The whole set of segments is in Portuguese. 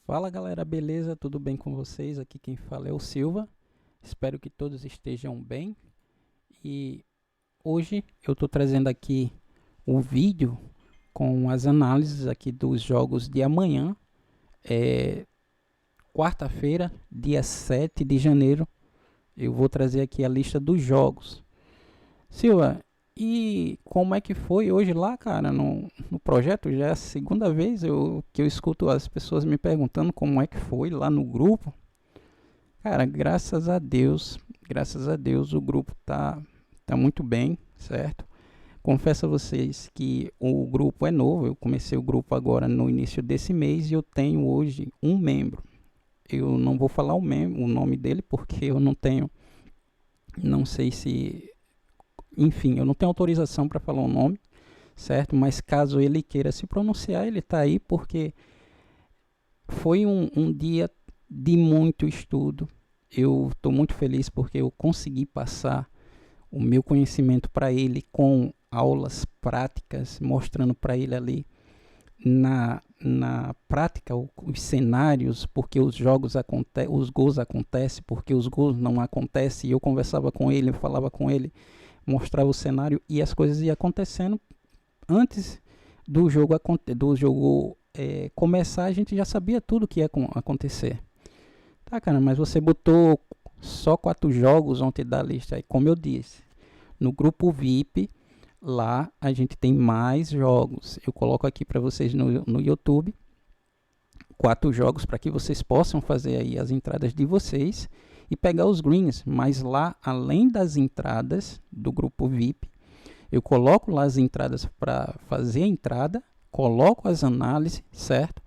Fala galera, beleza? Tudo bem com vocês? Aqui quem fala é o Silva. Espero que todos estejam bem. E hoje eu estou trazendo aqui um vídeo com as análises aqui dos jogos de amanhã, quarta-feira, dia 7 de janeiro. Eu vou trazer aqui a lista dos jogos. Silva, e como é que foi hoje lá, cara, no projeto? Já é a segunda vez que eu escuto as pessoas me perguntando como é que foi lá no grupo. Cara, graças a Deus o grupo tá muito bem, certo? Confesso a vocês que o grupo é novo, eu comecei o grupo agora no início desse mês e eu tenho hoje um membro. Eu não vou falar o nome dele porque eu não tenho, não sei se, enfim, eu não tenho autorização para falar o nome, certo? Mas caso ele queira se pronunciar, ele está aí porque foi um dia de muito estudo. Eu estou muito feliz porque eu consegui passar o meu conhecimento para ele com aulas práticas, mostrando para ele ali na prática os cenários, porque os jogos acontecem, os gols acontecem, porque os gols não acontecem. E eu conversava com ele, eu falava com ele, mostrava o cenário e as coisas iam acontecendo antes do jogo começar. A gente já sabia tudo que ia acontecer. Tá, cara, mas você botou só 4 jogos ontem da lista. Aí, como eu disse, no grupo VIP, lá a gente tem mais jogos. Eu coloco aqui para vocês no YouTube 4 jogos para que vocês possam fazer aí as entradas de vocês e pegar os greens. Mas lá, além das entradas do grupo VIP, eu coloco lá as entradas para fazer a entrada, coloco as análises, certo?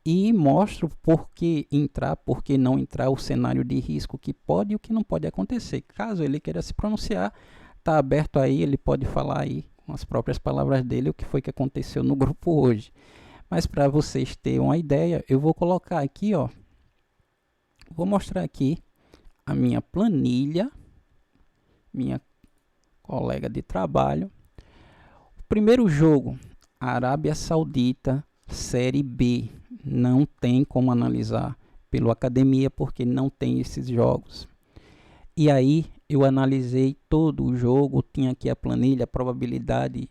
E mostro por que entrar, por que não entrar, o cenário de risco que pode e o que não pode acontecer. Caso ele queira se pronunciar, está aberto aí, ele pode falar aí com as próprias palavras dele o que foi que aconteceu no grupo hoje. Mas para vocês terem uma ideia, eu vou colocar aqui, ó, vou mostrar aqui a minha planilha, minha colega de trabalho. O primeiro jogo, Arábia Saudita, Série B. Não tem como analisar pelo Academia porque não tem esses jogos. E aí eu analisei todo o jogo, tinha aqui a planilha, a probabilidade.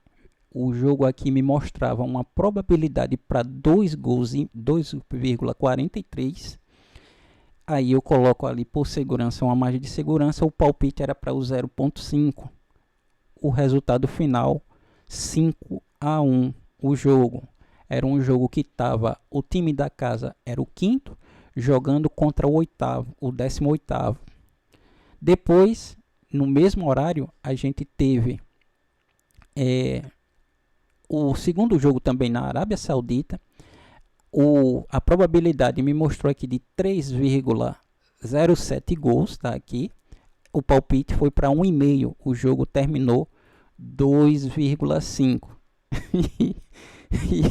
O jogo aqui me mostrava uma probabilidade para 2 gols em 2,43. Aí eu coloco ali por segurança, uma margem de segurança, o palpite era para o 0,5. O resultado final 5-1 o jogo. Era um jogo que estava, o time da casa era o quinto, jogando contra o oitavo, o 18º. Depois, no mesmo horário, a gente teve o segundo jogo também na Arábia Saudita. A probabilidade me mostrou aqui de 3,07 gols, tá aqui. O palpite foi para 1,5. O jogo terminou 2,5. E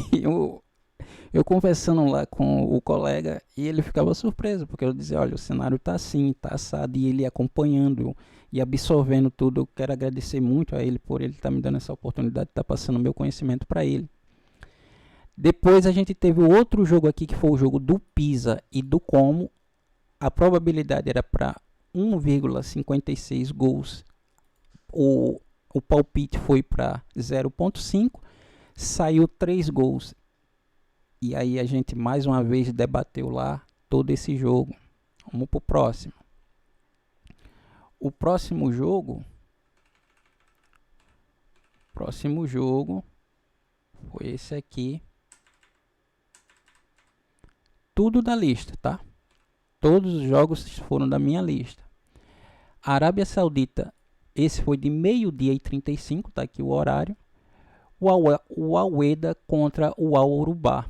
eu conversando lá com o colega e ele ficava surpreso, porque eu dizia, olha, o cenário tá assim, tá assado, e ele acompanhando e absorvendo tudo. Eu quero agradecer muito a ele por ele estar me dando essa oportunidade de estar passando meu conhecimento para ele. Depois a gente teve o outro jogo aqui, que foi o jogo do Pisa e do Como. A probabilidade era para 1,56 gols. O palpite foi para 0,5. Saiu 3 gols. E aí a gente mais uma vez debateu lá todo esse jogo. Vamos para o próximo. O próximo jogo foi esse aqui. Tudo da lista, tá? Todos os jogos foram da minha lista. Arábia Saudita, esse foi de 12h35, tá aqui o horário. O Al-Wehda contra o Al-Urubá.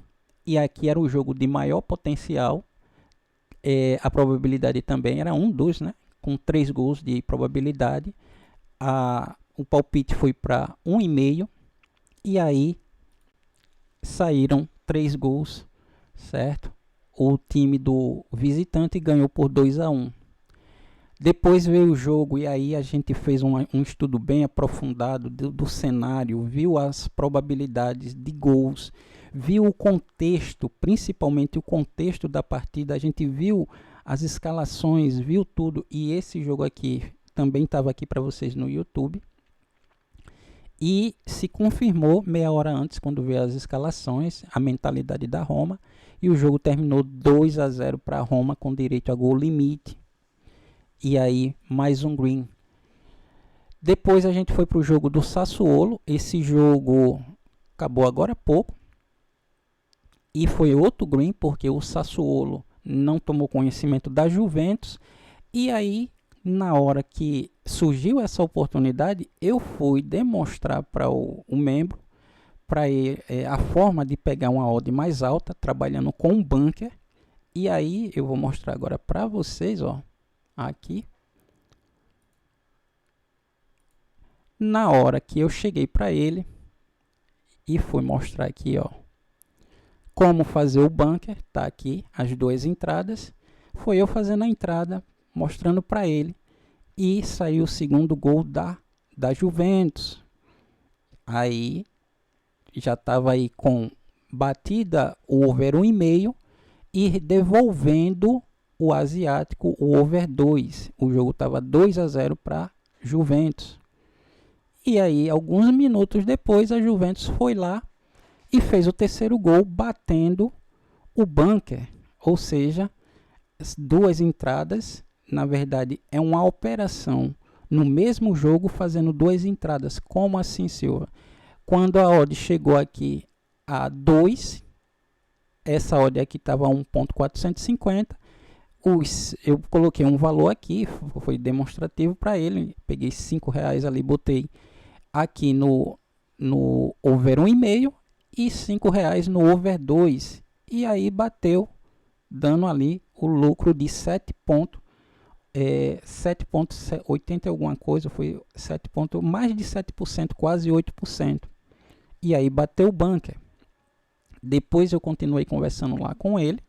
E aqui era o jogo de maior potencial. A probabilidade também era 1-2, né? Com 3 gols de probabilidade. O palpite foi para 1,5. E aí saíram 3 gols, certo? O time do visitante ganhou por 2-1. Depois veio o jogo e aí a gente fez um estudo bem aprofundado do cenário, viu as probabilidades de gols, viu o contexto, principalmente o contexto da partida, a gente viu as escalações, viu tudo, e esse jogo aqui também estava aqui para vocês no YouTube. E se confirmou meia hora antes, quando veio as escalações, a mentalidade da Roma. E o jogo terminou 2-0 para a Roma, com direito a gol limite. E aí, mais um green. Depois a gente foi para o jogo do Sassuolo. Esse jogo acabou agora há pouco. E foi outro green, porque o Sassuolo não tomou conhecimento da Juventus. E aí, na hora que surgiu essa oportunidade, eu fui demonstrar para o membro, para ele, a forma de pegar uma odd mais alta, trabalhando com um bunker. E aí, eu vou mostrar agora para vocês, ó, aqui. Na hora que eu cheguei para ele e fui mostrar aqui, ó, como fazer o bunker, tá aqui as duas entradas. Foi eu fazendo a entrada, mostrando para ele. E saiu o segundo gol da Juventus. Aí já estava aí com batida o over 1,5 e devolvendo o asiático o over 2. O jogo estava 2-0 para Juventus. E aí, alguns minutos depois, a Juventus foi lá e fez o terceiro gol, batendo o bunker. Ou seja, as duas entradas, na verdade, é uma operação no mesmo jogo, fazendo duas entradas. Como assim, Silva? Quando a odd chegou aqui a 2, essa odd aqui estava 1.450. Eu coloquei um valor aqui, foi demonstrativo para ele. Peguei R$5 ali, botei aqui no over 1,5 e R$5 no over 2. E aí bateu, dando ali o lucro de 7,80 alguma coisa, foi 7 ponto, mais de 7%, quase 8%. E aí bateu o bunker. Depois eu continuei conversando lá com ele.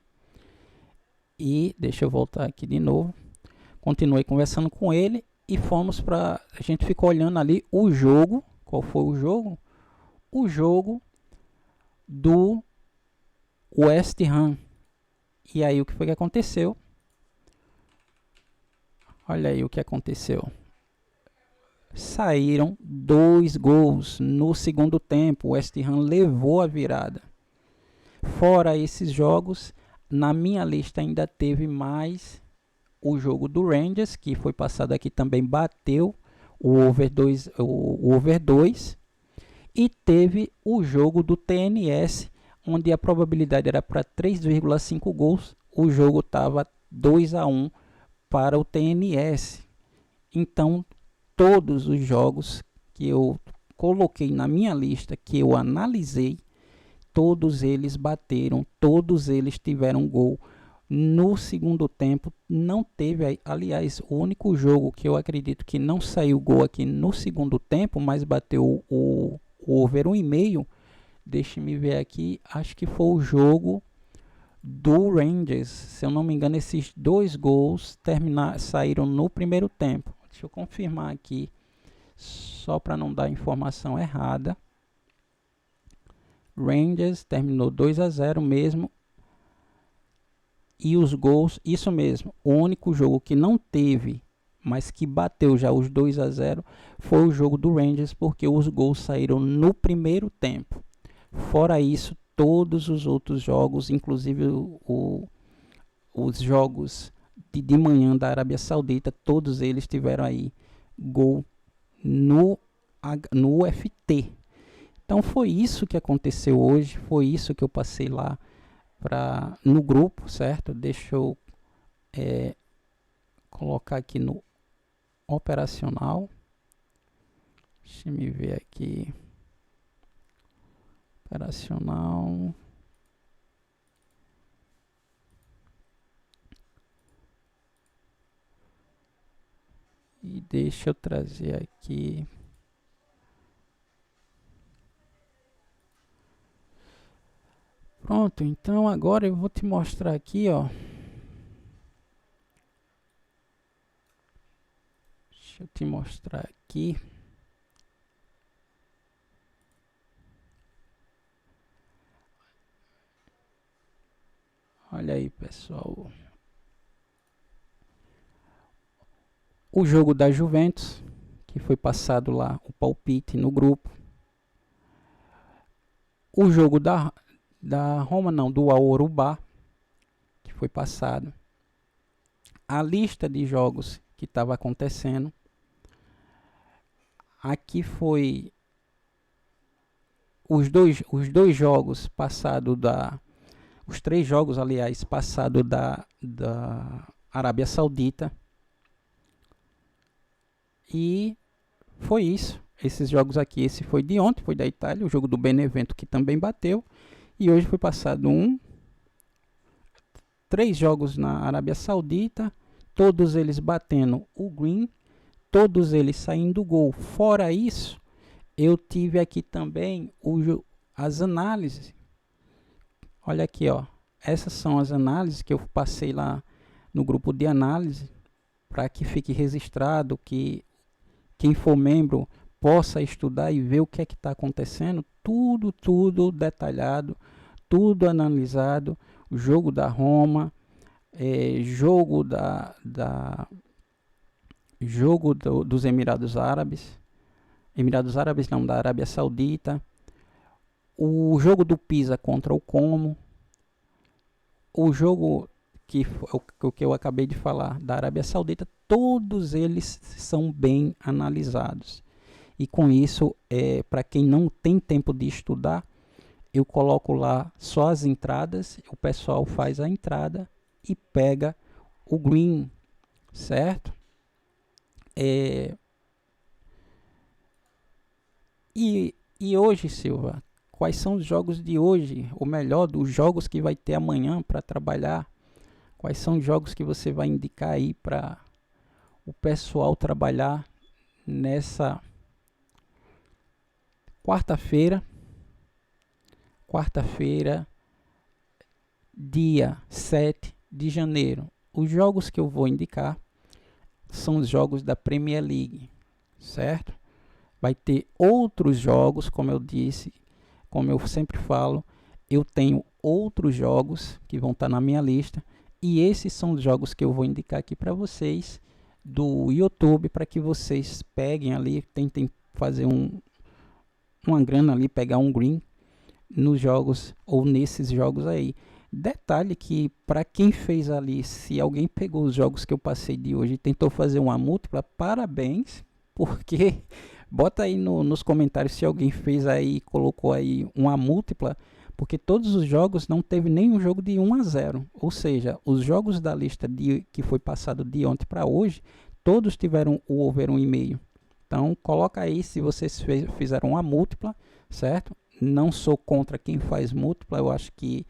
E deixa eu voltar aqui de novo. Continuei conversando com ele e fomos para... A gente ficou olhando ali o jogo. Qual foi o jogo? O jogo do West Ham. E aí o que foi que aconteceu? Olha aí o que aconteceu. Saíram 2 gols no segundo tempo. O West Ham levou a virada. Fora esses jogos, na minha lista ainda teve mais o jogo do Rangers, que foi passado aqui, também bateu o over 2, o over 2. E teve o jogo do TNS, onde a probabilidade era para 3,5 gols. O jogo estava 2-1 para o TNS. Então, todos os jogos que eu coloquei na minha lista, que eu analisei, todos eles bateram, todos eles tiveram gol. No segundo tempo, não teve, aliás, o único jogo que eu acredito que não saiu gol aqui no segundo tempo, mas bateu o over 1,5, deixe-me ver aqui, acho que foi o jogo do Rangers. Se eu não me engano, esses 2 gols saíram no primeiro tempo. Deixa eu confirmar aqui, só para não dar informação errada. Rangers terminou 2-0 mesmo. E os gols, isso mesmo, o único jogo que não teve, mas que bateu já os 2-0, foi o jogo do Rangers, porque os gols saíram no primeiro tempo. Fora isso, todos os outros jogos, inclusive os jogos de manhã da Arábia Saudita, todos eles tiveram aí gol no UFT. Então foi isso que aconteceu hoje, foi isso que eu passei lá no grupo, certo? Deixa eu colocar aqui no operacional. Deixa eu me ver aqui. Operacional. E deixa eu trazer aqui. Pronto, então agora eu vou te mostrar aqui, ó. Deixa eu te mostrar aqui. Olha aí, pessoal. O jogo da Juventus, que foi passado lá, o palpite no grupo. O jogo da Roma, não, do Aorubá, que foi passado. A lista de jogos que estava acontecendo. Aqui foi os dois jogos passados os 3 jogos, aliás, passados da Arábia Saudita. E foi isso. Esses jogos aqui, esse foi de ontem, foi da Itália, o jogo do Benevento que também bateu. E hoje foi passado 3 jogos na Arábia Saudita, todos eles batendo o green, todos eles saindo gol. Fora isso, eu tive aqui também as análises. Olha aqui, ó. Essas são as análises que eu passei lá no grupo de análise, para que fique registrado, que quem for membro possa estudar e ver o que é que está acontecendo. Tudo detalhado, tudo analisado. O jogo da Roma, jogo dos Emirados Árabes. Emirados Árabes não, da Arábia Saudita. O jogo do Pisa contra o Como. O jogo que eu acabei de falar, da Arábia Saudita, todos eles são bem analisados. E com isso, para quem não tem tempo de estudar, eu coloco lá só as entradas, o pessoal faz a entrada e pega o green, certo? E hoje, Silva, quais são os jogos de hoje? Ou melhor, dos jogos que vai ter amanhã para trabalhar? Quais são os jogos que você vai indicar aí para o pessoal trabalhar nessa quarta-feira, dia 7 de janeiro. Os jogos que eu vou indicar são os jogos da Premier League, certo? Vai ter outros jogos, como eu disse, como eu sempre falo, eu tenho outros jogos que vão estar na minha lista, e esses são os jogos que eu vou indicar aqui para vocês do YouTube, para que vocês peguem ali, tentem fazer uma grana ali, pegar um green nos jogos ou nesses jogos aí. Detalhe que para quem fez ali, se alguém pegou os jogos que eu passei de hoje e tentou fazer uma múltipla, parabéns, porque bota aí nos comentários se alguém fez aí, colocou aí uma múltipla, porque todos os jogos não teve nenhum jogo de 1 a 0, ou seja, os jogos da lista que foi passado de ontem para hoje, todos tiveram o over 1,5. Então coloca aí se vocês fizeram uma múltipla, certo? Não sou contra quem faz múltipla, eu acho que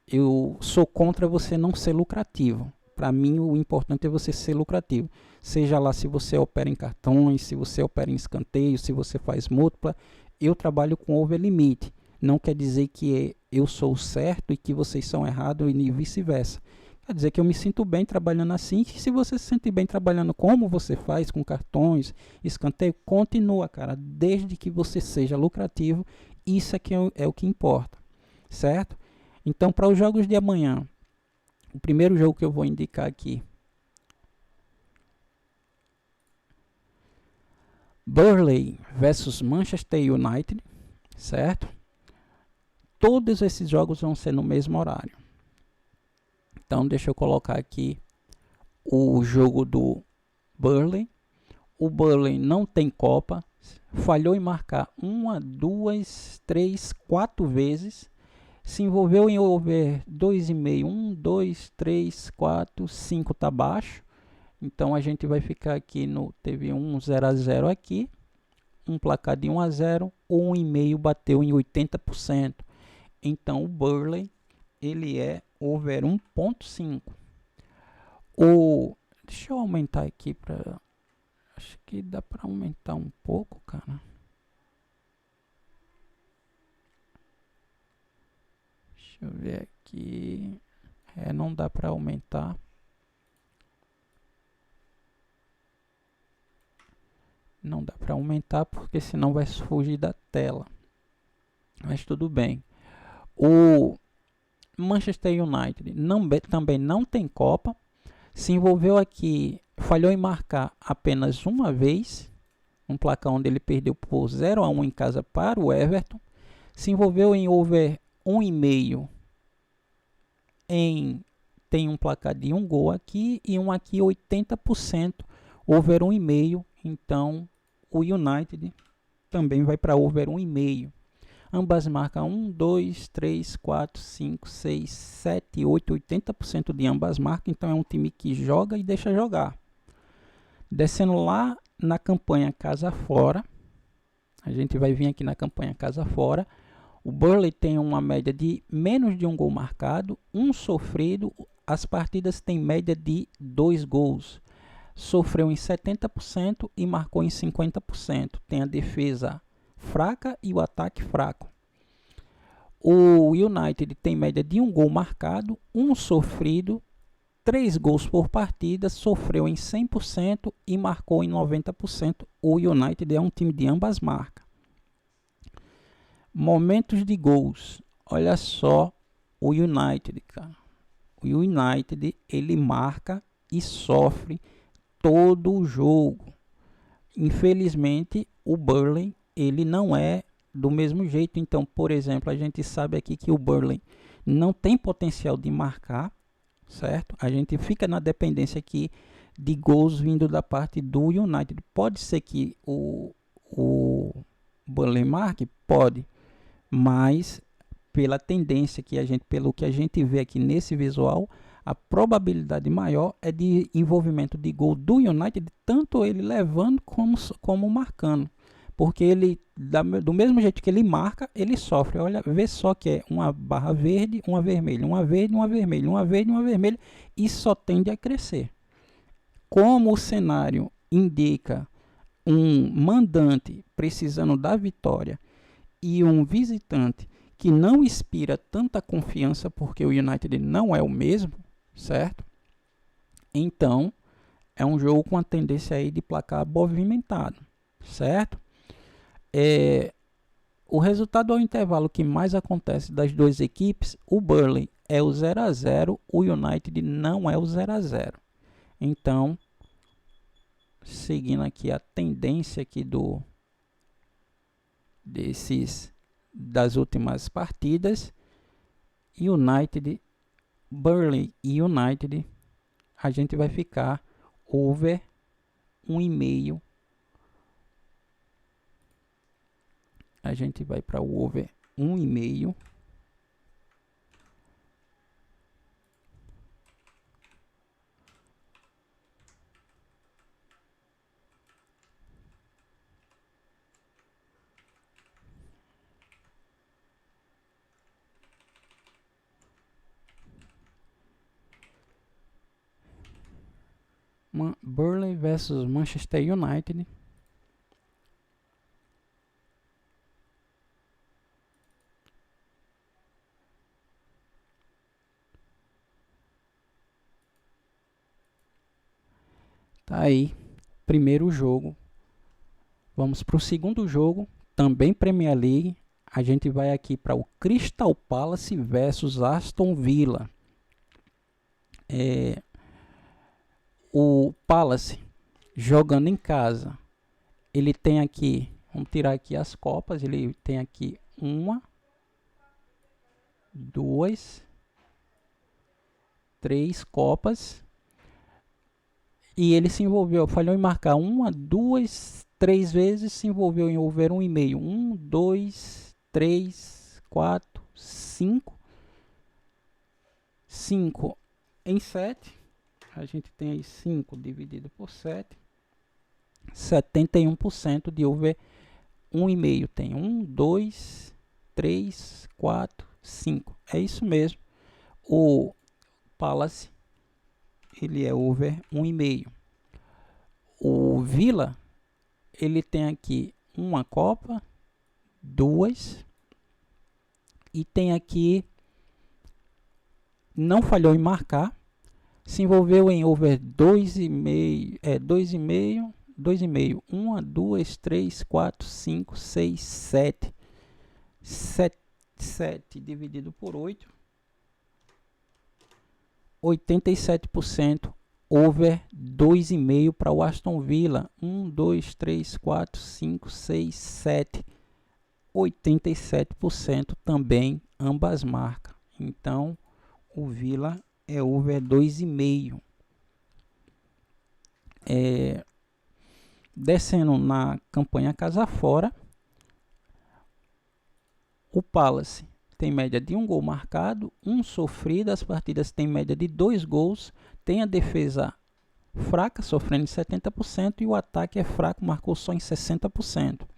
eu sou contra você não ser lucrativo. Para mim, o importante é você ser lucrativo. Seja lá se você opera em cartões, se você opera em escanteio, se você faz múltipla. Eu trabalho com over limite. Não quer dizer que eu sou certo e que vocês são errados e vice-versa. Quer dizer que eu me sinto bem trabalhando assim. E se você se sente bem trabalhando como você faz, com cartões, escanteio, continua, cara. Desde que você seja lucrativo, isso aqui é o que importa, certo? Então, para os jogos de amanhã, o primeiro jogo que eu vou indicar aqui, Burnley versus Manchester United, certo? Todos esses jogos vão ser no mesmo horário. Então, deixa eu colocar aqui o jogo do Burnley. O Burnley não tem Copa, falhou em marcar 1, 2, 3, 4 vezes. Se envolveu em over 2,5, 1, 2, 3, 4, 5 tá baixo. Então a gente vai ficar aqui teve um 0 a 0 aqui, um placar de 1 a 0, o 1,5 bateu em 80%. Então o Burnley, ele é over 1,5. Deixa eu aumentar aqui para, acho que dá para aumentar um pouco, cara. Deixa eu ver aqui. Não dá para aumentar. Não dá para aumentar porque senão vai fugir da tela. Mas tudo bem. Manchester United também não tem Copa. Se envolveu aqui, falhou em marcar apenas uma vez, um placar onde ele perdeu por 0-1 em casa para o Everton. Se envolveu em over 1,5 tem um placar de 1 gol aqui e um aqui 80% over 1,5. Então o United também vai para over 1,5. Ambas marcam 1, 2, 3, 4, 5, 6, 7, 8, 80% de ambas marcam. Então é um time que joga e deixa jogar. Descendo lá na campanha casa fora, a gente vai vir aqui na campanha casa fora. O Burnley tem uma média de menos de 1 gol marcado, 1 sofrido. As partidas têm média de 2 gols. Sofreu em 70% e marcou em 50%. Tem a defesa fraca e o ataque fraco. O United tem média de 1 gol marcado, 1 sofrido, 3 gols por partida, sofreu em 100% e marcou em 90%. O United é um time de ambas marcas. Momentos de gols. Olha só o United, cara. O United, ele marca e sofre todo o jogo. Infelizmente, o Burnley, ele não é do mesmo jeito. Então, por exemplo, a gente sabe aqui que o Burnley não tem potencial de marcar, certo? A gente fica na dependência aqui de gols vindo da parte do United. Pode ser que o Burnley marque? Pode. Mas pela tendência que pelo que a gente vê aqui nesse visual, a probabilidade maior é de envolvimento de gol do United, tanto ele levando como marcando. Porque ele, do mesmo jeito que ele marca, ele sofre. Olha, vê só que é uma barra verde, uma vermelha, uma verde, uma vermelha, uma verde, uma vermelha, e só tende a crescer. Como o cenário indica um mandante precisando da vitória e um visitante que não inspira tanta confiança, porque o United não é o mesmo, certo? Então, é um jogo com a tendência aí de placar movimentado, certo? O resultado ao intervalo que mais acontece das duas equipes, o Burnley é o 0-0, o United não é o 0-0. Então, seguindo aqui a tendência aqui das últimas partidas, Burnley e United, a gente vai ficar over 1,5. A gente vai para o over 1,5. Burnley versus Manchester United. Tá aí, primeiro jogo. Vamos para o segundo jogo, também Premier League. A gente vai aqui para o Crystal Palace versus Aston Villa. O Palace jogando em casa, ele tem aqui, vamos tirar aqui as copas, ele tem aqui 1, 2, 3 copas. E ele se envolveu, falhou em marcar 1, 2, 3 vezes, se envolveu em over 1,5. 1, 2, 3, 4, 5. 5 em 7. A gente tem aí 5 dividido por 7. 71% de over 1,5. Tem 1, 2, 3, 4, 5. É isso mesmo. O Palace, ele é over 1,5. O Villa, ele tem aqui uma copa, 2, e tem aqui, não falhou em marcar, se envolveu em over 2,5, 2,5, 2,5, 1, 2, 3, 4, 5, 6, 7. 7 dividido por 8. 87% over 2,5 para o Aston Villa. 1, 2, 3, 4, 5, 6, 7. 87% também ambas marcas. Então, o Villa é over 2,5. Descendo na campanha casa fora, o Palace tem média de 1 gol marcado, 1 sofrido. As partidas têm média de 2 gols. Tem a defesa fraca, sofrendo em 70%, e o ataque é fraco, marcou só em 60%.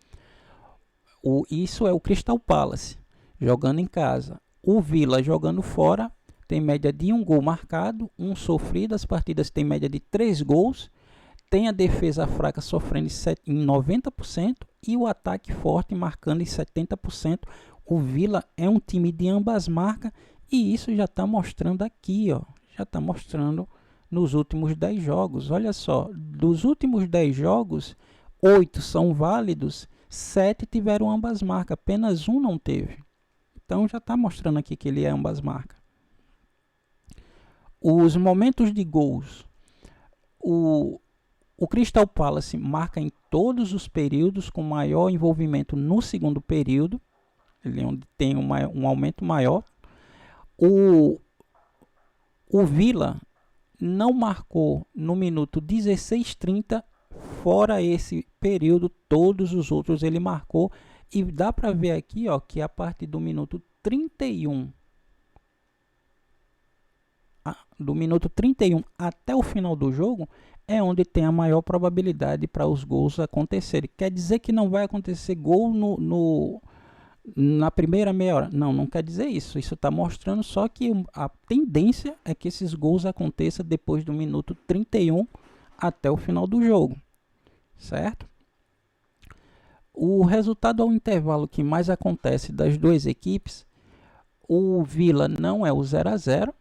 Isso é o Crystal Palace jogando em casa. O Villa jogando fora tem média de 1 gol marcado, 1 sofrido. As partidas têm média de 3 gols. Tem a defesa fraca sofrendo em 90% e o ataque forte marcando em 70%. O Villa é um time de ambas marcas e isso já está mostrando aqui, ó. Já está mostrando nos últimos 10 jogos. Olha só, dos últimos 10 jogos, 8 são válidos, 7 tiveram ambas marcas, apenas um não teve. Então já está mostrando aqui que ele é ambas marcas. Os momentos de gols. O Crystal Palace marca em todos os períodos, com maior envolvimento no segundo período, ele é onde tem um aumento maior. O Villa não marcou no minuto 16:30, fora esse período, todos os outros ele marcou. E dá para ver aqui, ó, que a partir do minuto 31, até o final do jogo, é onde tem a maior probabilidade para os gols acontecerem. Quer dizer que não vai acontecer gol na primeira meia hora? Não, não quer dizer isso. Isso está mostrando só que a tendência é que esses gols aconteçam depois do minuto 31 até o final do jogo, certo? O resultado ao intervalo que mais acontece das duas equipes, o Villa não é o 0-0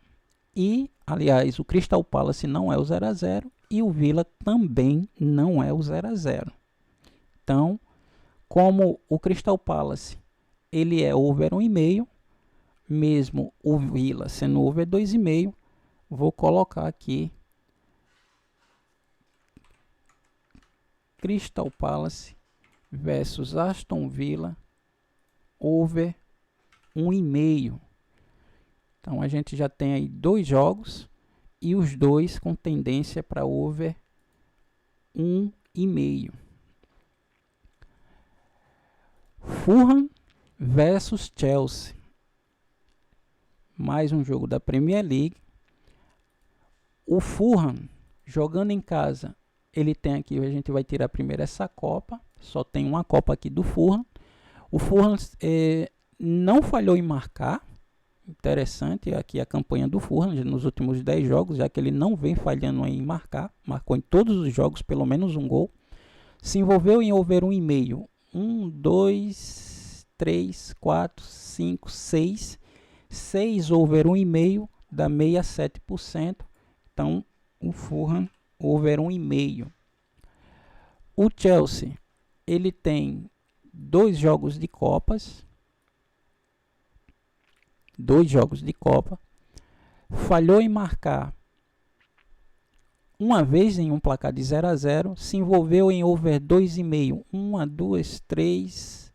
e, aliás, o Crystal Palace não é o 0-0 e o Villa também não é o 0-0. Então, como o Crystal Palace ele é over 1,5, mesmo o Villa sendo over 2,5, vou colocar aqui Crystal Palace versus Aston Villa over 1,5. Então a gente já tem aí 2 jogos e os dois com tendência para over 1,5. Fulham versus Chelsea. Mais um jogo da Premier League. O Fulham jogando em casa, ele tem aqui, a gente vai tirar primeiro essa Copa. Só tem uma Copa aqui do Fulham. O Fulham não falhou em marcar. Interessante aqui a campanha do Fulham nos últimos 10 jogos, já que ele não vem falhando em marcar. Marcou em todos os jogos pelo menos um gol. Se envolveu em over 1,5. 1, 2, 3, 4, 5, 6. 6 over 1,5 dá 67%. Então o Fulham over 1,5. O Chelsea, ele tem 2 jogos de Copas. 2 jogos de Copa. Falhou em marcar uma vez em um placar de 0-0. Se envolveu em over 2,5. 1, 2, 3,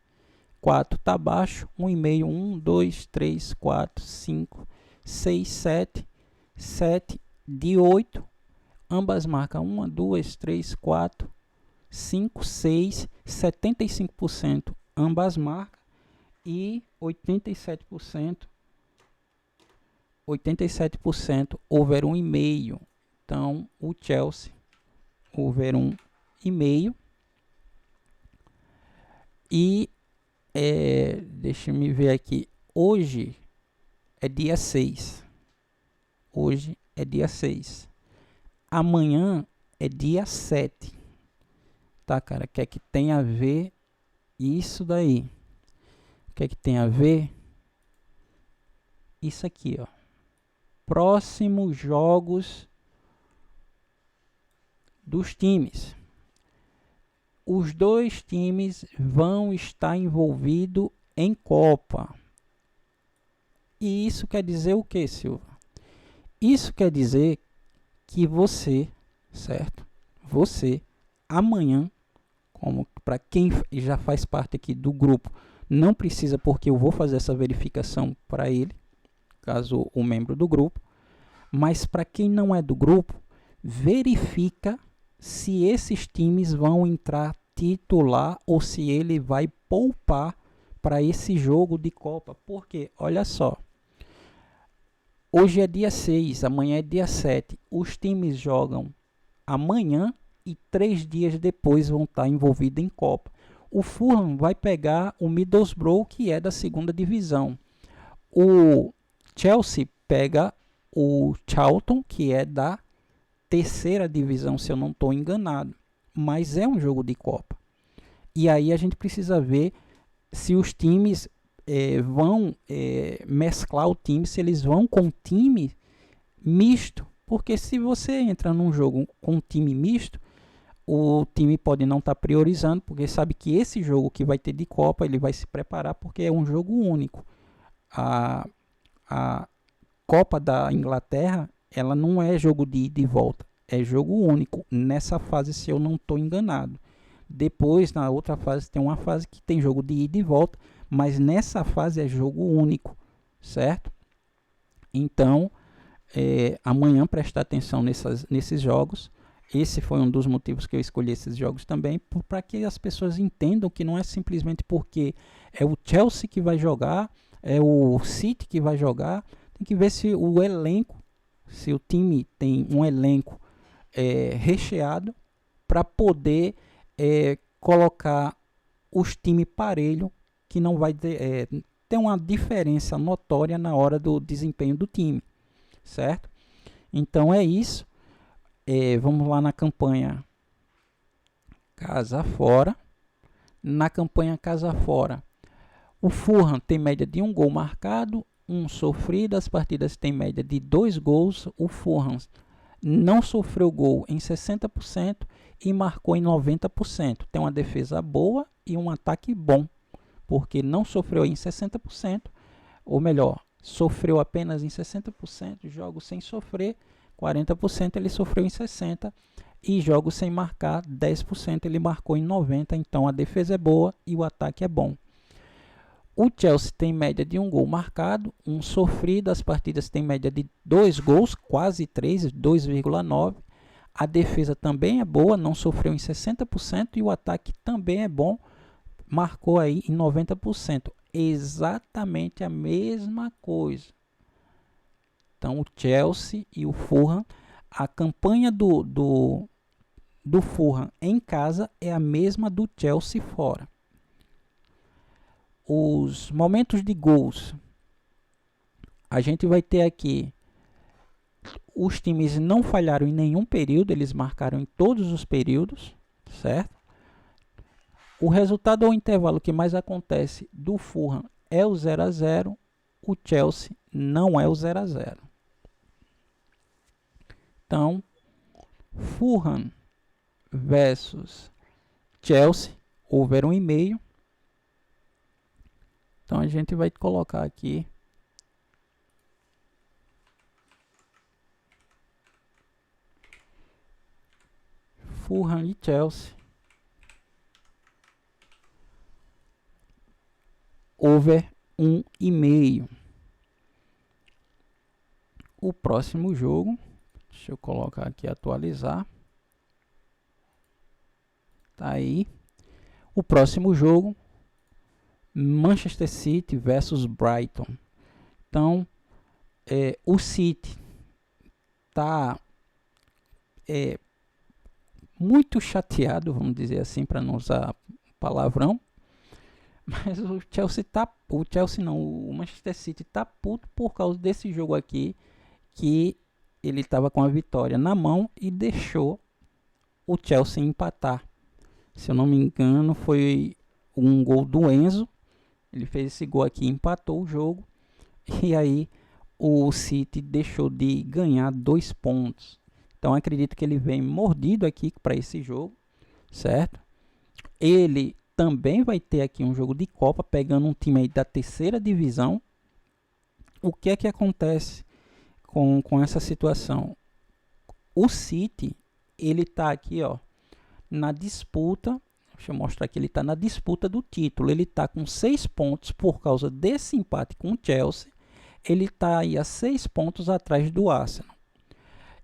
4. Está abaixo. 1,5. 1, 2, 3, 4, 5, 6, 7. 7 de 8. Ambas marcam 1, 2, 3, 4, 5, 6. 75% ambas marcam. E 87% over 1,5. Então o Chelsea over 1,5. E deixa eu ver aqui. Hoje é dia 6. Hoje é dia 6. Amanhã é dia 7. Tá, cara? O que é que tem a ver isso daí? O que é que tem a ver? Isso aqui, ó. Próximos jogos dos times. Os dois times vão estar envolvidos em Copa. E isso quer dizer o que, Silva? Isso quer dizer que você, certo? Você, amanhã, como para quem já faz parte aqui do grupo, não precisa porque eu vou fazer essa verificação para ele, caso o membro do grupo, mas para quem não é do grupo, verifica se esses times vão entrar titular ou se ele vai poupar para esse jogo de Copa. Porque, olha só, hoje é dia 6, amanhã é dia 7. Os times jogam amanhã e 3 dias depois vão estar envolvidos em Copa. O Fulham vai pegar o Middlesbrough, que é da segunda divisão. O Chelsea pega o Charlton, que é da terceira divisão, se eu não estou enganado. Mas é um jogo de Copa. E aí a gente precisa ver se os times vão mesclar o time, se eles vão com time misto. Porque se você entra num jogo com um time misto, o time pode não estar priorizando, porque sabe que esse jogo que vai ter de Copa, ele vai se preparar porque é um jogo único. A Copa da Inglaterra, ela não é jogo de ida e volta, é jogo único nessa fase, se eu não estou enganado. Depois, na outra fase, tem uma fase que tem jogo de ida e volta, mas nessa fase é jogo único, certo? Então, amanhã prestar atenção nesses jogos. Esse foi um dos motivos que eu escolhi esses jogos também, para que as pessoas entendam que não é simplesmente porque é o Chelsea que vai jogar, é o City que vai jogar. Tem que ver se o elenco, se o time tem um elenco recheado para poder colocar os times parelho, que não vai ter uma diferença notória na hora do desempenho do time, certo? Então é isso. Vamos lá na campanha casa fora. Na campanha casa fora, o Fulham tem média de 1 gol marcado, 1 sofrido. As partidas têm média de 2 gols. O Fulham não sofreu gol em 60% e marcou em 90%. Tem uma defesa boa e um ataque bom, porque não sofreu em 60%, ou melhor, sofreu apenas em 60%, jogos sem sofrer 40%, ele sofreu em 60%, e jogos sem marcar 10%, ele marcou em 90%. Então a defesa é boa e o ataque é bom. O Chelsea tem média de 1 gol marcado, 1 sofrido. As partidas têm média de 2 gols, quase 3, 2,9. A defesa também é boa, não sofreu em 60%, e o ataque também é bom, marcou aí em 90%. Exatamente a mesma coisa. Então o Chelsea e o Fulham, a campanha do Fulham em casa é a mesma do Chelsea fora. Os momentos de gols, a gente vai ter aqui, os times não falharam em nenhum período, eles marcaram em todos os períodos, certo? O resultado ou intervalo que mais acontece do Fulham é o 0-0, o Chelsea não é o 0-0. Então, Fulham versus Chelsea, over 1,5. Então a gente vai colocar aqui Fulham e Chelsea, over 1,5. O próximo jogo, deixa eu colocar aqui, atualizar. Tá aí. O próximo jogo, Manchester City versus Brighton. Então, o City tá muito chateado, vamos dizer assim, para não usar palavrão. Mas o Manchester City tá puto por causa desse jogo aqui, que ele estava com a vitória na mão e deixou o Chelsea empatar. Se eu não me engano, foi um gol do Enzo. Ele fez esse gol aqui, empatou o jogo. E aí o City deixou de ganhar 2 pontos. Então acredito que ele vem mordido aqui para esse jogo, certo? Ele também vai ter aqui um jogo de Copa, pegando um time aí da terceira divisão. O que é que acontece com essa situação. O City, ele tá aqui, ó, na disputa. Deixa eu mostrar aqui, ele está na disputa do título. Ele está com 6 pontos por causa desse empate com o Chelsea. Ele está aí a 6 pontos atrás do Arsenal.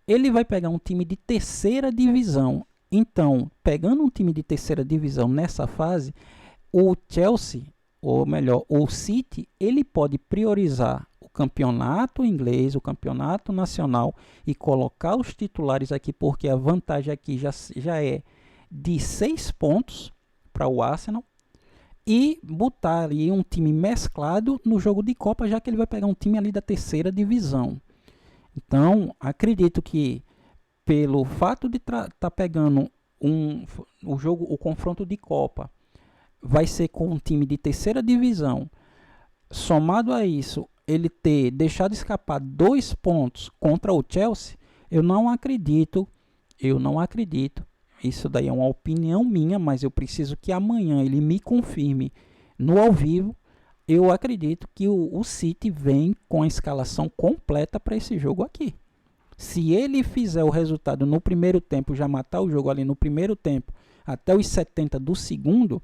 Ele vai pegar um time de terceira divisão. Então, pegando um time de terceira divisão nessa fase, o Chelsea, ou melhor, o City, ele pode priorizar o campeonato inglês, o campeonato nacional e colocar os titulares aqui, porque a vantagem aqui já é de 6 pontos para o Arsenal, e botar ali um time mesclado no jogo de Copa, já que ele vai pegar um time ali da terceira divisão. Então, acredito que pelo fato de tá pegando o confronto de Copa, vai ser com um time de terceira divisão. Somado a isso, ele ter deixado escapar 2 pontos contra o Chelsea, eu não acredito. Isso daí é uma opinião minha, mas eu preciso que amanhã ele me confirme no ao vivo. Eu acredito que o City vem com a escalação completa para esse jogo aqui. Se ele fizer o resultado no primeiro tempo, já matar o jogo ali no primeiro tempo, até os 70 do segundo,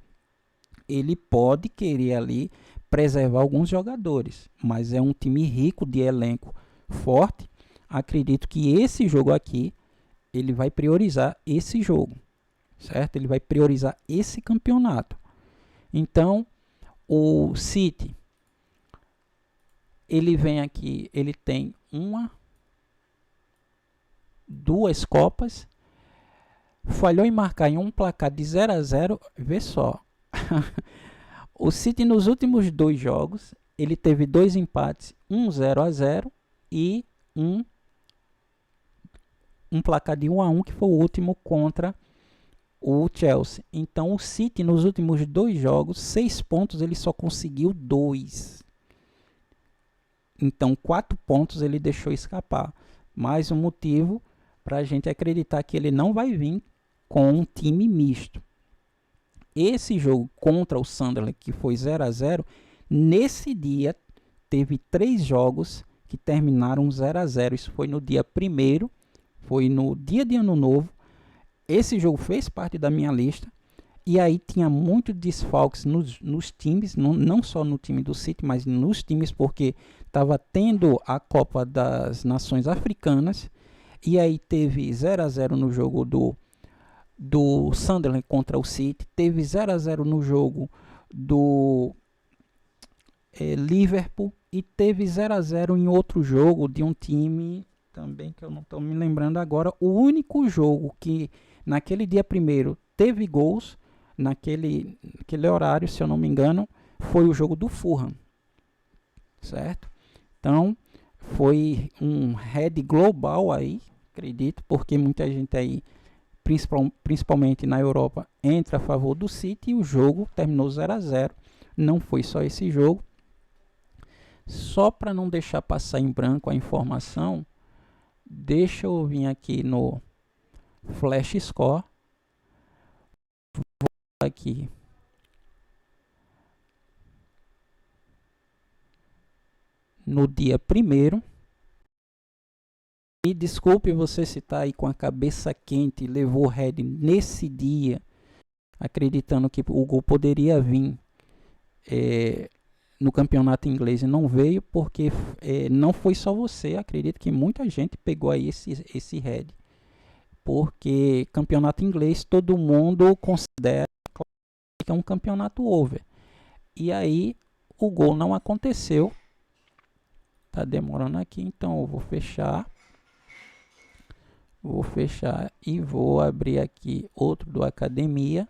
ele pode querer ali preservar alguns jogadores. Mas é um time rico de elenco forte. Acredito que esse jogo aqui, ele vai priorizar esse jogo, certo? Ele vai priorizar esse campeonato. Então, o City, ele vem aqui, ele tem 2 Copas, falhou em marcar em um placar de 0-0, vê só. O City nos últimos 2 jogos, ele teve 2 empates, 0-0 e um placar de 1-1, que foi o último contra o Chelsea. Então o City nos últimos 2 jogos, 6 pontos, ele só conseguiu 2. Então 4 pontos ele deixou escapar. Mais um motivo para a gente acreditar que ele não vai vir com um time misto. Esse jogo contra o Sunderland, que foi 0-0, nesse dia teve 3 jogos que terminaram 0-0. Isso foi no dia 1º, foi no dia de Ano Novo. Esse jogo fez parte da minha lista. E aí tinha muito desfalques nos times, não só no time do City, mas nos times, porque estava tendo a Copa das Nações Africanas. E aí teve 0-0 no jogo do Sunderland contra o City. Teve 0-0 no jogo do Liverpool. E teve 0-0 em outro jogo de um time também que eu não estou me lembrando agora. O único jogo que naquele dia 1º teve gols, naquele horário, se eu não me engano, foi o jogo do Fulham, certo? Então, foi um head global aí, acredito, porque muita gente aí, principalmente na Europa, entra a favor do City e o jogo terminou 0-0. Não foi só esse jogo. Só para não deixar passar em branco a informação, deixa eu vir aqui no Flash Score. Vou aqui no dia 1º. E desculpe você se está aí com a cabeça quente e levou o head nesse dia, acreditando que o gol poderia vir no campeonato inglês e não veio, porque não foi só você. Acredito que muita gente pegou aí esse head, porque campeonato inglês todo mundo considera que é um campeonato over. E aí o gol não aconteceu. Tá demorando aqui, então eu vou fechar. Vou fechar e vou abrir aqui outro do Academia.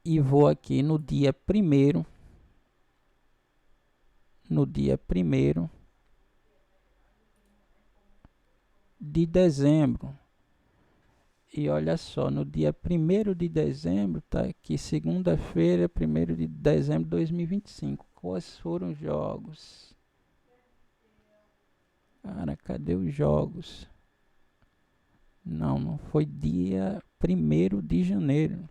E vou aqui no dia 1º. No dia 1º de dezembro. E olha só, no dia 1º de dezembro, tá aqui, segunda-feira, 1º de dezembro de 2025. Quais foram os jogos? Cara, cadê os jogos? Não foi dia 1º de janeiro.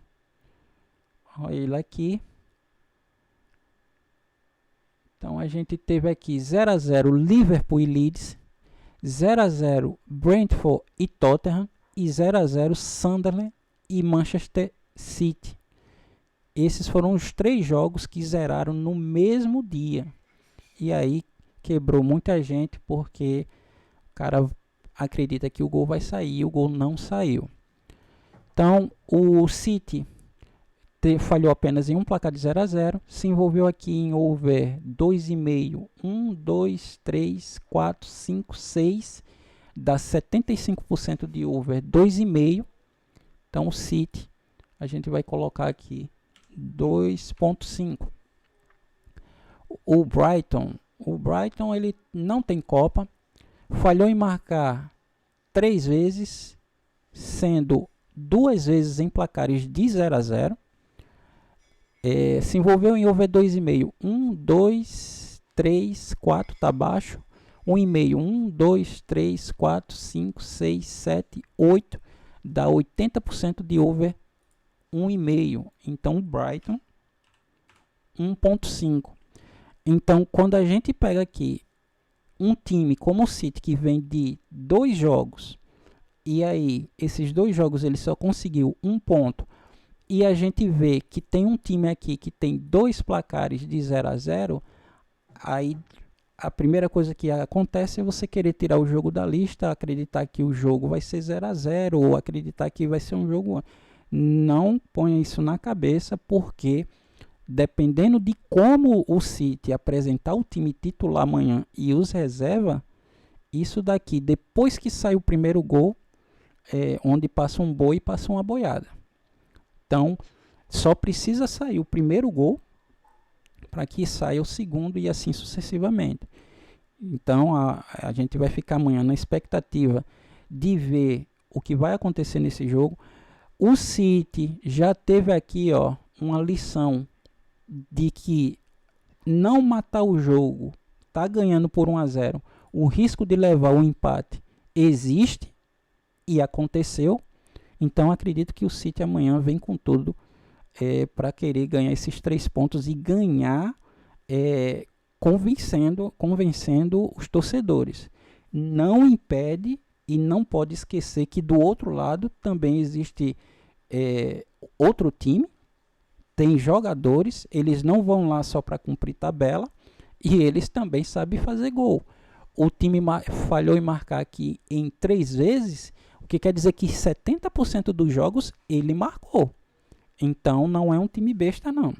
Olha ele aqui. Então a gente teve aqui 0 a 0 Liverpool e Leeds, 0 a 0 Brentford e Tottenham e 0 a 0 Sunderland e Manchester City. Esses foram os 3 jogos que zeraram no mesmo dia. E aí quebrou muita gente porque o cara acredita que o gol vai sair e o gol não saiu. Então o City falhou apenas em um placar de 0 a 0, se envolveu aqui em over 2,5, 1, 2, 3, 4, 5, 6, dá 75% de over 2,5. Então o City a gente vai colocar aqui 2,5. O Brighton ele não tem Copa, falhou em marcar 3 vezes, sendo 2 vezes em placares de 0 a 0. Se envolveu em over 2,5. 1, 2, 3, 4, tá baixo. 1,5. 1, 2, 3, 4, 5, 6, 7, 8. Dá 80% de over 1,5. Então o Brighton 1,5. Então quando a gente pega aqui um time como o City que vem de 2 jogos e aí esses 2 jogos ele só conseguiu 1 ponto, e a gente vê que tem um time aqui que tem 2 placares de 0 a 0, aí a primeira coisa que acontece é você querer tirar o jogo da lista, acreditar que o jogo vai ser 0 a 0 ou acreditar que vai ser um jogo. Não ponha isso na cabeça, porque dependendo de como o City apresentar o time titular amanhã e os reserva, isso daqui, depois que sai o primeiro gol, onde passa um boi, passa uma boiada. Então, só precisa sair o primeiro gol para que saia o segundo e assim sucessivamente. Então, a gente vai ficar amanhã na expectativa de ver o que vai acontecer nesse jogo. O City já teve aqui uma lição de que não matar o jogo, tá ganhando por 1 a 0, o risco de levar o empate existe e aconteceu. Então acredito que o City amanhã vem com tudo para querer ganhar esses 3 pontos e ganhar convencendo os torcedores. Não impede e não pode esquecer que do outro lado também existe outro time, tem jogadores, eles não vão lá só para cumprir tabela e eles também sabem fazer gol. O time falhou em marcar aqui em 3 vezes, o que quer dizer que 70% dos jogos ele marcou. Então não é um time besta não.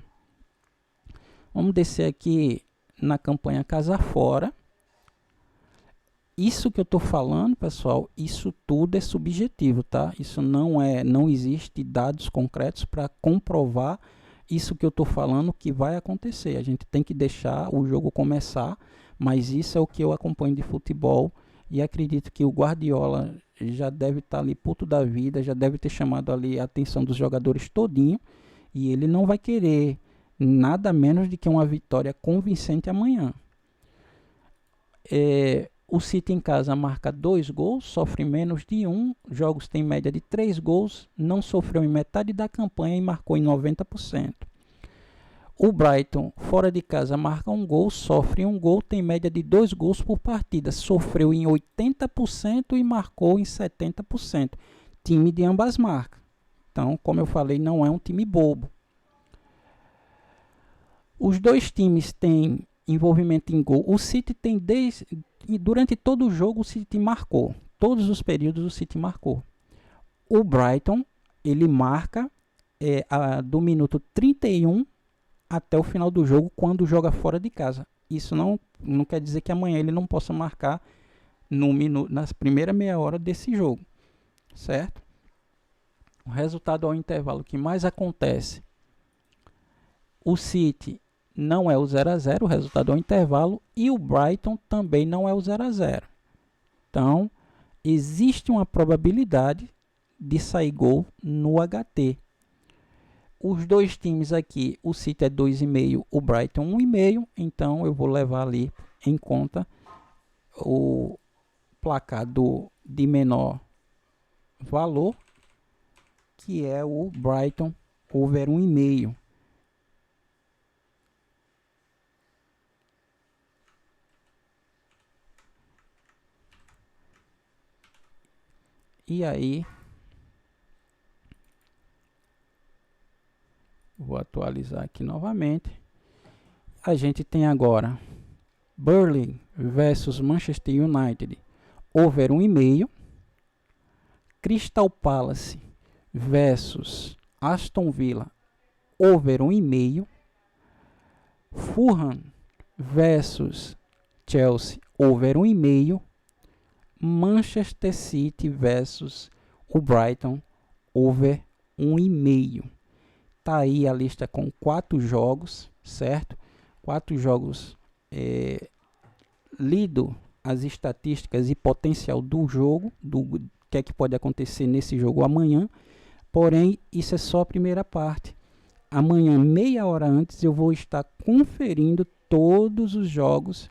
Vamos descer aqui na campanha casa fora. Isso que eu estou falando, pessoal, isso tudo é subjetivo, tá? Isso não existe dados concretos para comprovar isso que eu estou falando que vai acontecer. A gente tem que deixar o jogo começar, mas isso é o que eu acompanho de futebol e acredito que o Guardiola já deve estar ali puto da vida, já deve ter chamado ali a atenção dos jogadores todinho e ele não vai querer nada menos do que uma vitória convincente amanhã. O City em casa marca 2 gols, sofre menos de 1, jogos tem média de 3 gols, não sofreu em metade da campanha e marcou em 90%. O Brighton, fora de casa, marca 1 gol, sofre 1 gol, tem média de 2 gols por partida, sofreu em 80% e marcou em 70%. Time de ambas marcas. Então, como eu falei, não é um time bobo. Os dois times têm envolvimento em gol. O City tem durante todo o jogo o City marcou. Todos os períodos o City marcou. O Brighton, ele marca do minuto 31 até o final do jogo quando joga fora de casa. Isso não quer dizer que amanhã ele não possa marcar nas primeiras meia hora desse jogo, certo? O resultado ao intervalo que mais acontece, o City não é o 0 a 0, o resultado ao intervalo, e o Brighton também não é o 0 a 0. Então, existe uma probabilidade de sair gol no HT. Os dois times aqui, o City é 2,5, o Brighton 1,5, então eu vou levar ali em conta o placar de menor valor, que é o Brighton over 1,5. E aí, vou atualizar aqui novamente. A gente tem agora Burnley versus Manchester United, over 1,5. Crystal Palace versus Aston Villa, over 1,5. Fulham versus Chelsea, over 1,5. Manchester City versus o Brighton, over 1,5. Tá aí a lista com 4 jogos, certo? 4 jogos, lido as estatísticas e potencial do jogo, do que é que pode acontecer nesse jogo amanhã. Porém, isso é só a primeira parte. Amanhã, meia hora antes, eu vou estar conferindo todos os jogos,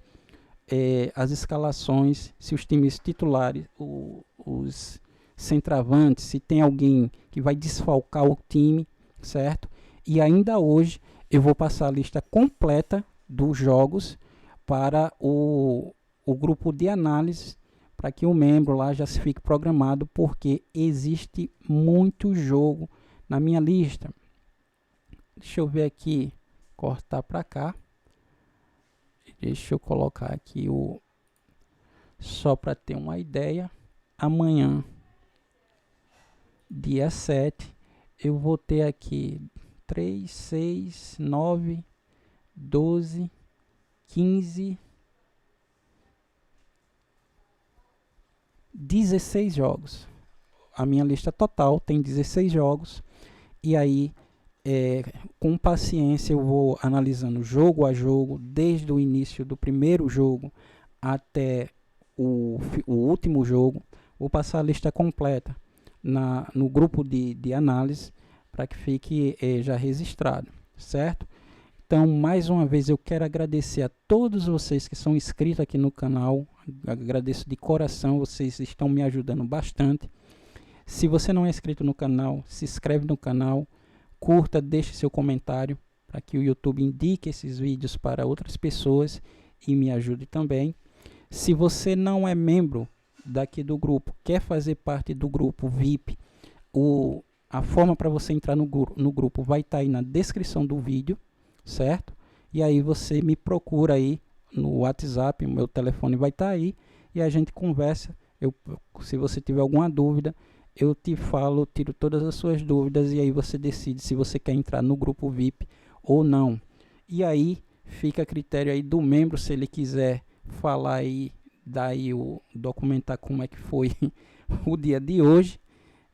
as escalações, se os times titulares, os centravantes, se tem alguém que vai desfalcar o time, certo? E ainda hoje eu vou passar a lista completa dos jogos para o grupo de análise, para que o membro lá já se fique programado, porque existe muito jogo na minha lista. Deixa eu ver aqui, cortar para cá. Deixa eu colocar aqui só para ter uma ideia. Amanhã, dia 7, eu vou ter aqui 3, 6, 9, 12, 15, 16 jogos. A minha lista total tem 16 jogos. E aí, com paciência, eu vou analisando jogo a jogo, desde o início do primeiro jogo até o último jogo. Vou passar a lista completa no grupo de análise, para que fique já registrado, certo? Então, mais uma vez, eu quero agradecer a todos vocês que são inscritos aqui no canal. Agradeço de coração, vocês estão me ajudando bastante. Se você não é inscrito no canal, se inscreve no canal, curta, deixe seu comentário, para que o YouTube indique esses vídeos para outras pessoas e me ajude também. Se você não é membro daqui do grupo, quer fazer parte do grupo VIP, a forma para você entrar no grupo vai estar aí na descrição do vídeo, certo? E aí você me procura aí no WhatsApp, o meu telefone vai estar aí, e a gente conversa. Se você tiver alguma dúvida, eu te falo, tiro todas as suas dúvidas, e aí você decide se você quer entrar no grupo VIP ou não. E aí fica a critério aí do membro, se ele quiser falar aí, daí documentar como é que foi o dia de hoje.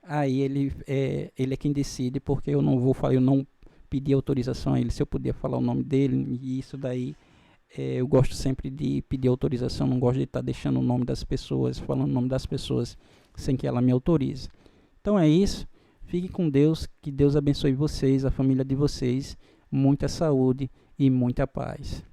Aí ele é quem decide, porque eu não pedi autorização a ele se eu podia falar o nome dele, e isso daí eu gosto sempre de pedir autorização, não gosto de estar deixando o nome das pessoas, falando o nome das pessoas sem que ela me autorize. Então é isso, fique com Deus, que Deus abençoe vocês, a família de vocês, muita saúde e muita paz.